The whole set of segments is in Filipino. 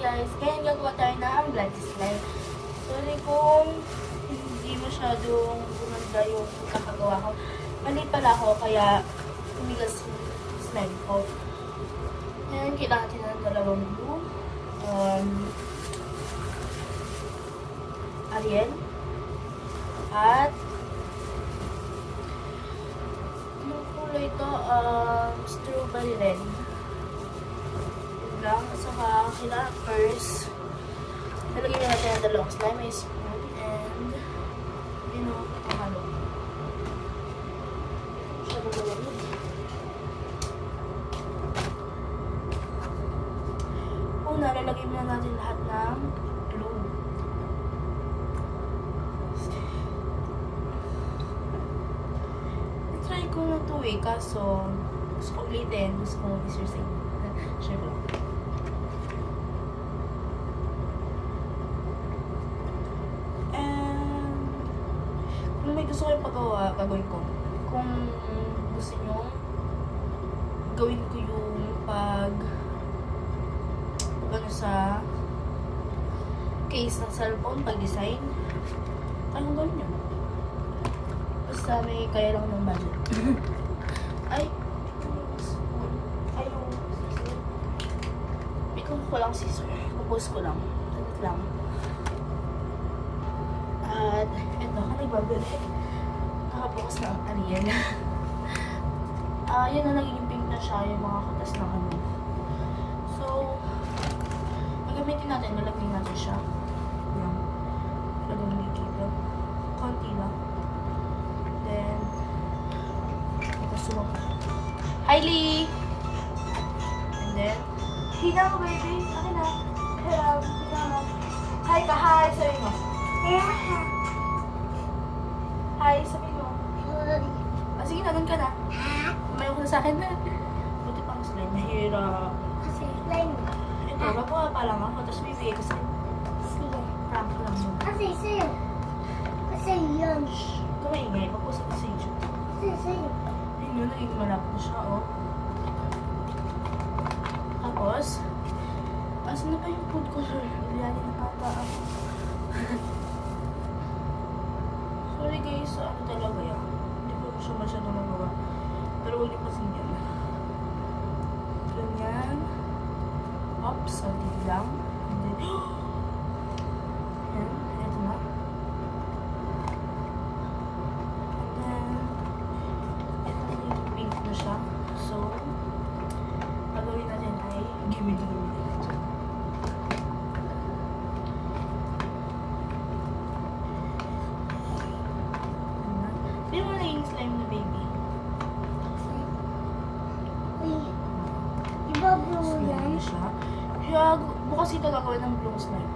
guys, kaya gagawa tayo ng blood slime. Sorry kung hindi masyadong gumanda yung kakagawa ko. Mali pala ako, kaya umigas yung slime ko. Ngayon, kailangan natin ng dalawang glue. Ariel. At yung kulay ito, strawberry red. Yun lang. At saka, kailangan first, nalagyan na natin ang dalawang slime, may spoon, and, you know, pahalo. Siya magalawin. Una, lalagay muna natin lahat ng glue. Try ko na ito eh, kaso gusto ko ulitin, gusto ko mag-research sa inyo. Share ko lang. And kung may gusto ko yung paggawa, gagawin ko. Kung gusto nyo, gawin ko yung ano sa case ng cellphone, pag-design. Anong gawin nyo? Basta may kaya lang ng budget. Ay, yung scissor. Bigyan ko lang scissor. Pupos ko lang. Ganit lang. At, eto, ako nagbabalik. Nakabukas na ang Ariel. Yan na, naging pink na siya, yung mga katas ng ano. So, gagamitin natin, nalagay natin siya. Yan. Lagyan ng liquid. Konti lang. Then, sumak. Hi, Lee! And then, hina mo, baby. Akin na. Hello. Hina mo. Hi ka, hi. Sabi mo. Hi, sabi mo. Sige na, doon ka na. Umayaw ko na sa akin na. Buti pang slime. Mahirap. Kasi slime. Ito, magawa pa lang ako. Tapos bibigay ko sa'yo. Sige. Prank lang mo. Kasi sa'yo. Kasi yun. Kumaingay. Pagpusa ko sa YouTube. Kasi sa'yo. Ayun yun, naging malapit na siya, oh. Tapos, asan na ba yung food color? Bilyanin na ata ako. Sorry guys, ano talaga yan? Hindi ko siya masyadong magawa. Pero huwag niyo pasin yan. Ganyan. Oops, salty lang. And then, yan, eto na. Pink na siya. So, gagawin natin ay gimmick-gimmick. Hindi mo na yung slime na baby. Uy. Iba blue Slime yan. na siya. Kaya, bukas ito gagawin ng blue slime.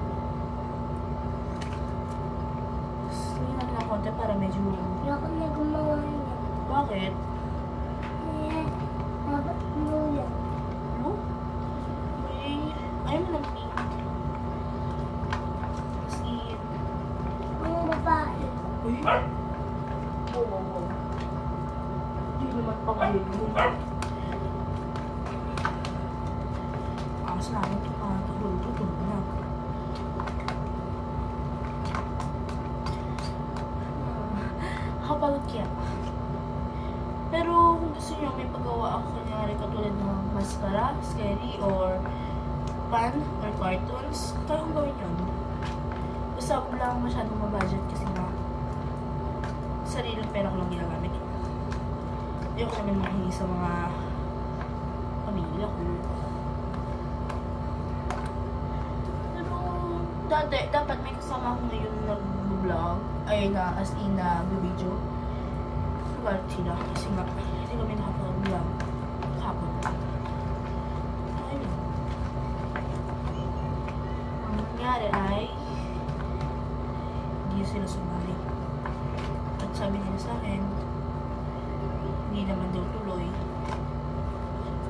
Slime natin ng konti para medyo... Ayoko na gumawa niya. Bakit? Eh, dapat blue yan. Blue? Ayaw mo ng pink. Kasi... Mga babae. Uy! Oo. Hindi naman pang-blue. Ang namin ito kahulog na. How about kaya? Pero kung gusto nyo may paggawa ako kanyari katulad ng mascara, scary, or pan, or cartoons, kaya kong gawin yun. Basta ako lang masyadong mabudget kasi na sariling pera ko lang ginagamit. Ayoko naman mahingi sa mga pamilya ko. Pero dati, dapat may kasama ako ngayon nag-vlog, ay na as in na video. Nagalit sila kasi nga, hindi kami nakapag-vlog kahapon. Ayun. Ang nangyari ay hindi sila sumali. At sabi nila sa akin, hindi naman daw tuloy.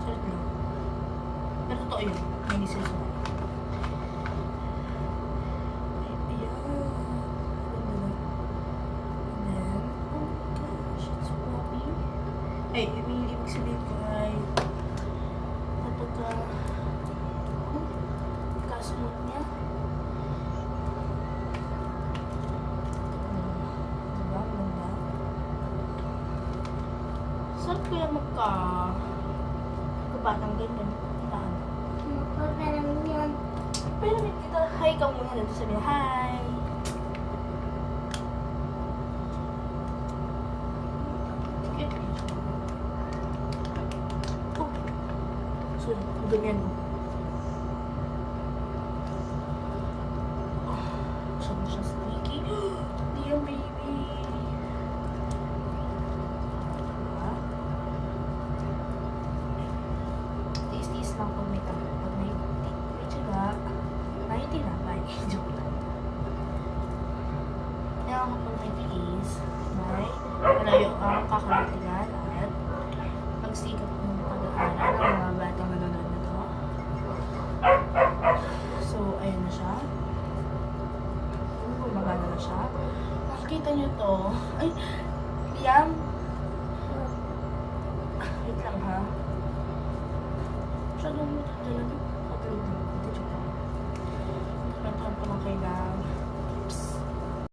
Sarap lang. Pero totoo yun, hindi sila sumali. Ay, ibig sabihin ko ay napagka kaso smooth niya. Diba? Ganda. Saan kaya magkabatang ganyan? Taan. Magpapalang yun. Pero may kita, hi ka muna dito. Sabi na, hi. Cute. Oh. Sorry, ganyan mo. Oh, siya na siya sticky. Di yan, baby. Diba? Tiis-tiis lang pag may tabi. Pag may tiyaga, may tinapay. Joke lang. Kaya kapag may tiis, may malayo ang kakaratingan at magsikap ng pag-aaral ng mga batang nanonood na to. So, ayun na siya. Gumagana na siya. Nakikita niyo to. Ay, Liam. Wait lang ha. Masyadong matadala.